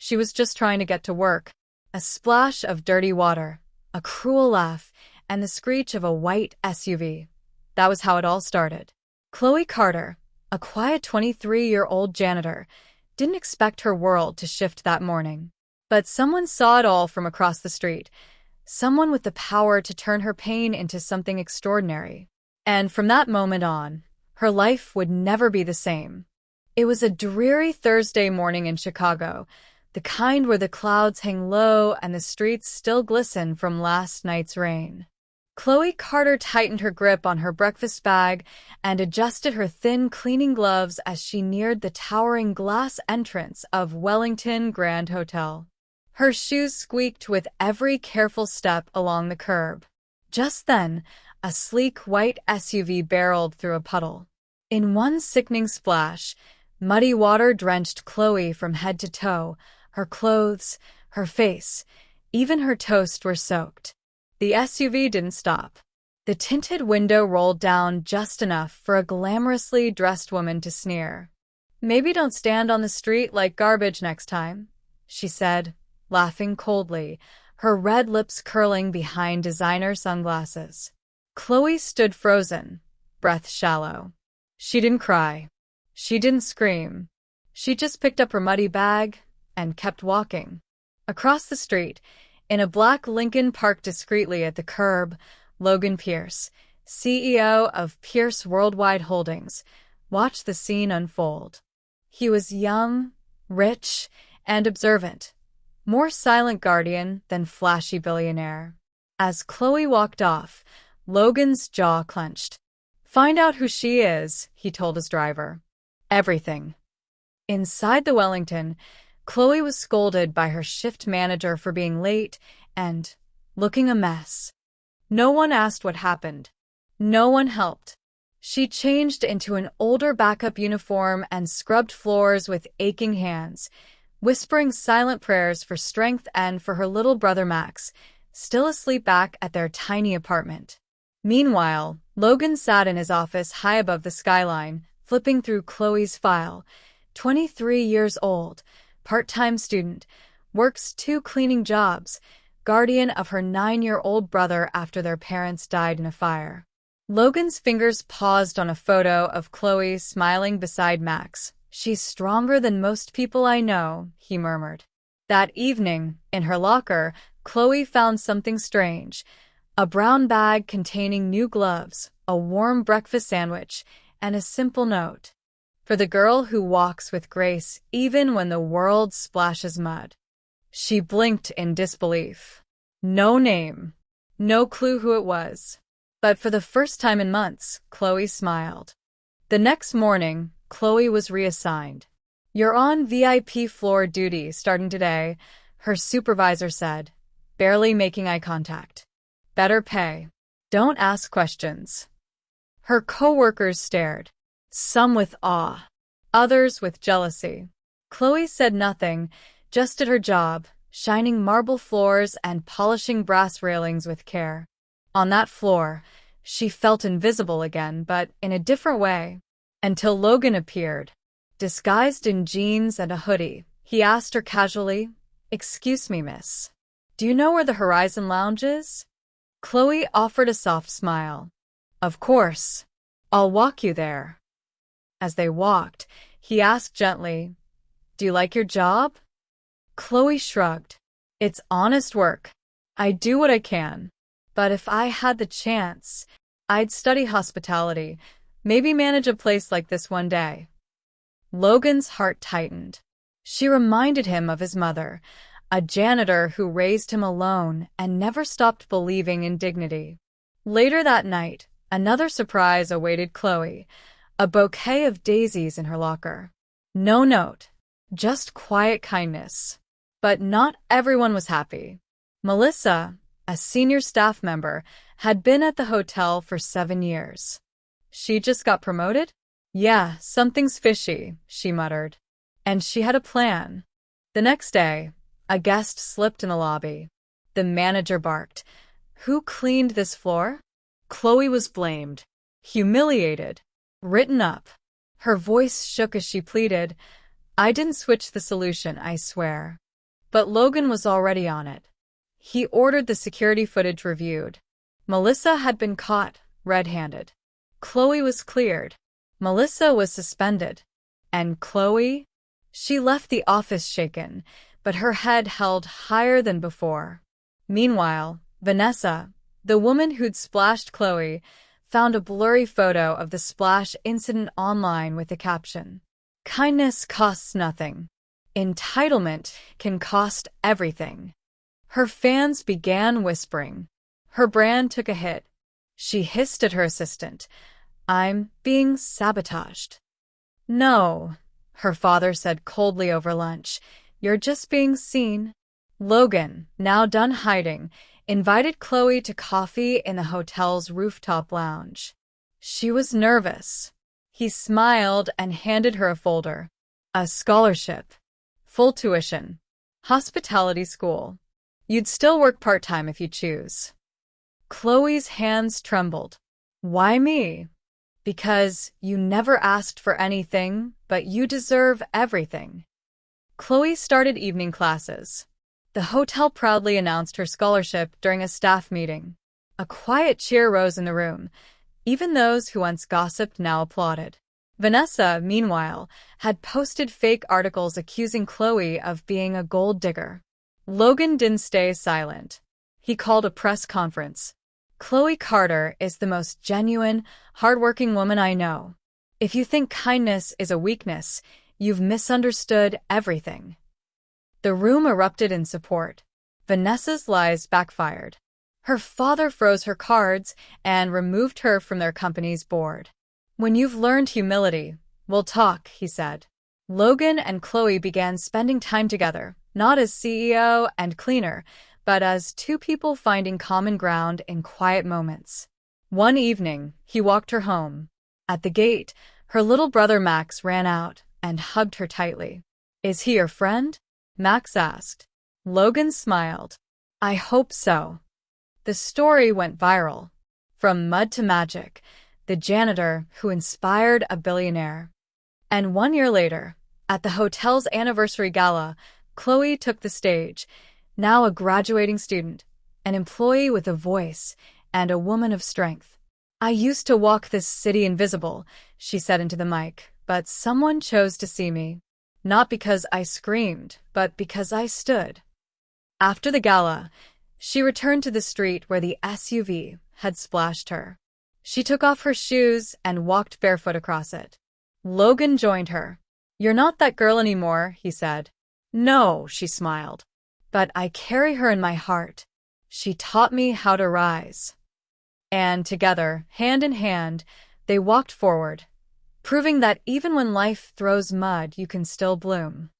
She was just trying to get to work. A splash of dirty water, a cruel laugh, and the screech of a white SUV. That was how it all started. Chloe Carter, a quiet 23-year-old janitor, didn't expect her world to shift that morning. But someone saw it all from across the street. Someone with the power to turn her pain into something extraordinary. And from that moment on, her life would never be the same. It was a dreary Thursday morning in Chicago, the kind where the clouds hang low and the streets still glisten from last night's rain. Chloe Carter tightened her grip on her breakfast bag and adjusted her thin cleaning gloves as she neared the towering glass entrance of Wellington Grand Hotel. Her shoes squeaked with every careful step along the curb. Just then, a sleek white SUV barreled through a puddle. In one sickening splash, muddy water drenched Chloe from head to toe. Her clothes, her face, even her toast were soaked. The SUV didn't stop. The tinted window rolled down just enough for a glamorously dressed woman to sneer. "Maybe don't stand on the street like garbage next time," she said, laughing coldly, her red lips curling behind designer sunglasses. Chloe stood frozen, breath shallow. She didn't cry. She didn't scream. She just picked up her muddy bag and kept walking. Across the street, in a black Lincoln parked discreetly at the curb, Logan Pierce, CEO of Pierce Worldwide Holdings, watched the scene unfold. He was young, rich, and observant, more silent guardian than flashy billionaire. As Chloe walked off, Logan's jaw clenched. "Find out who she is," he told his driver. "Everything." Inside the Wellington, Chloe was scolded by her shift manager for being late and looking a mess. No one asked what happened. No one helped. She changed into an older backup uniform and scrubbed floors with aching hands, whispering silent prayers for strength and for her little brother Max, still asleep back at their tiny apartment. Meanwhile, Logan sat in his office high above the skyline, flipping through Chloe's file. 23 years old, part-time student, works 2 cleaning jobs, guardian of her 9-year-old brother after their parents died in a fire. Logan's fingers paused on a photo of Chloe smiling beside Max. "She's stronger than most people I know," he murmured. That evening, in her locker, Chloe found something strange. A brown bag containing new gloves, a warm breakfast sandwich, and a simple note. "For the girl who walks with grace even when the world splashes mud." She blinked in disbelief. No name. No clue who it was. But for the first time in months, Chloe smiled. The next morning, Chloe was reassigned. "You're on VIP floor duty starting today," her supervisor said, barely making eye contact. "Better pay. Don't ask questions." Her coworkers stared, some with awe, others with jealousy. Chloe said nothing, just did her job, shining marble floors and polishing brass railings with care. On that floor, she felt invisible again, but in a different way. Until Logan appeared. Disguised in jeans and a hoodie, he asked her casually, "Excuse me, miss. Do you know where the Horizon Lounge is?" Chloe offered a soft smile. "Of course. I'll walk you there." As they walked, he asked gently, "Do you like your job?" Chloe shrugged. "It's honest work. I do what I can. But if I had the chance, I'd study hospitality, maybe manage a place like this one day." Logan's heart tightened. She reminded him of his mother, a janitor who raised him alone and never stopped believing in dignity. Later that night, another surprise awaited Chloe, a bouquet of daisies in her locker. No note, just quiet kindness. But not everyone was happy. Melissa, a senior staff member, had been at the hotel for 7 years. "She just got promoted?" "Yeah, something's fishy," she muttered. And she had a plan. The next day, a guest slipped in the lobby. The manager barked. "Who cleaned this floor?" Chloe was blamed, humiliated, written up. Her voice shook as she pleaded, "I didn't switch the solution, I swear." But Logan was already on it. He ordered the security footage reviewed. Melissa had been caught red-handed. Chloe was cleared. Melissa was suspended. And Chloe? She left the office shaken, but her head held higher than before. Meanwhile, Vanessa, the woman who'd splashed Chloe, found a blurry photo of the splash incident online with the caption, "Kindness costs nothing. Entitlement can cost everything." Her fans began whispering. Her brand took a hit. She hissed at her assistant, "I'm being sabotaged." "No," her father said coldly over lunch, "you're just being seen." Logan, now done hiding, invited Chloe to coffee in the hotel's rooftop lounge. She was nervous. He smiled and handed her a folder. "A scholarship. Full tuition. Hospitality school. You'd still work part-time if you choose." Chloe's hands trembled. "Why me?" "Because you never asked for anything, but you deserve everything." Chloe started evening classes. The hotel proudly announced her scholarship during a staff meeting. A quiet cheer rose in the room. Even those who once gossiped now applauded. Vanessa, meanwhile, had posted fake articles accusing Chloe of being a gold digger. Logan didn't stay silent. He called a press conference. "Chloe Carter is the most genuine, hardworking woman I know. If you think kindness is a weakness, you've misunderstood everything." The room erupted in support. Vanessa's lies backfired. Her father froze her cards and removed her from their company's board. "When you've learned humility, we'll talk," he said. Logan and Chloe began spending time together, not as CEO and cleaner, but as two people finding common ground in quiet moments. One evening, he walked her home. At the gate, her little brother Max ran out and hugged her tightly. "Is he your friend?" Max asked. Logan smiled. "I hope so." The story went viral. From mud to magic, the janitor who inspired a billionaire. And 1 year later, at the hotel's anniversary gala, Chloe took the stage, now a graduating student, an employee with a voice, and a woman of strength. "I used to walk this city invisible," she said into the mic, "but someone chose to see me. Not because I screamed, but because I stood." After the gala, she returned to the street where the SUV had splashed her. She took off her shoes and walked barefoot across it. Logan joined her. "You're not that girl anymore," he said. "No," she smiled. "But I carry her in my heart. She taught me how to rise." And together, hand in hand, they walked forward, proving that even when life throws mud, you can still bloom.